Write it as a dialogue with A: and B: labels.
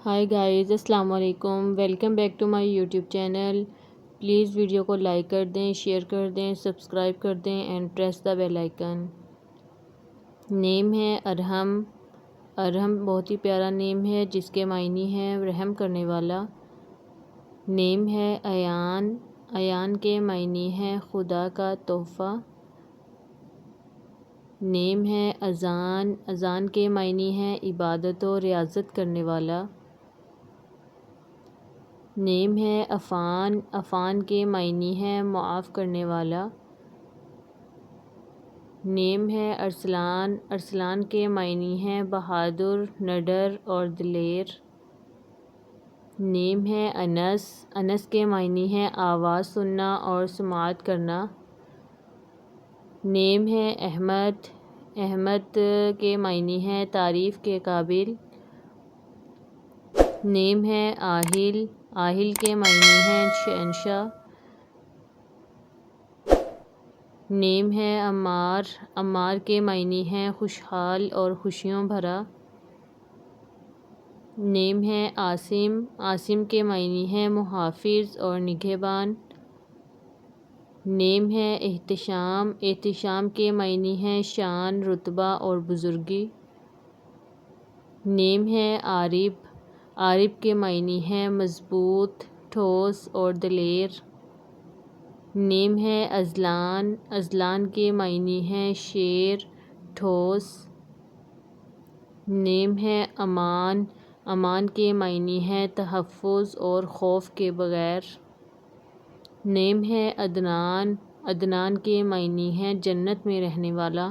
A: High guys, السلام علیکم، welcome back to my YouTube channel. Please video کو like کر دیں، شیئر کر دیں، سبسکرائب کر دیں and press the bell icon. Name ہے ارحم۔ ارحم بہت ہی پیارا نیم ہے جس کے معنی ہے رحم کرنے والا۔ نیم ہے ایان۔ ایان کے معنی ہے خدا کا تحفہ۔ نیم ہے اذان۔ اذان کے معنی ہے عبادت و ریاضت کرنے والا۔ نیم ہے عفان۔ عفان کے معنی ہے معاف کرنے والا۔ نیم ہے ارسلان۔ ارسلان کے معنی ہے بہادر، نڈر اور دلیر۔ نیم ہے انس۔ انس کے معنی ہے آواز سننا اور سماعت کرنا۔ نیم ہے احمد۔ احمد کے معنی ہے تعریف کے قابل۔ نیم ہے آہل۔ آہل کے معنی ہے شہنشاہ۔ نیم ہے عمار۔ عمار کے معنی ہے خوشحال اور خوشیوں بھرا۔ نیم ہے عاصم۔ عاصم کے معنی ہے محافظ اور نگہبان۔ نیم ہے احتشام۔ احتشام کے معنی ہے شان، رتبہ اور بزرگی۔ نیم ہے عارب۔ عارب کے معنی ہے مضبوط، ٹھوس اور دلیر۔ نیم ہے اذلان۔ اذلان کے معنی ہے شیر، ٹھوس۔ نیم ہے امان۔ امان کے معنی ہے تحفظ اور خوف کے بغیر۔ نیم ہے عدنان۔ عدنان کے معنی ہے جنت میں رہنے والا۔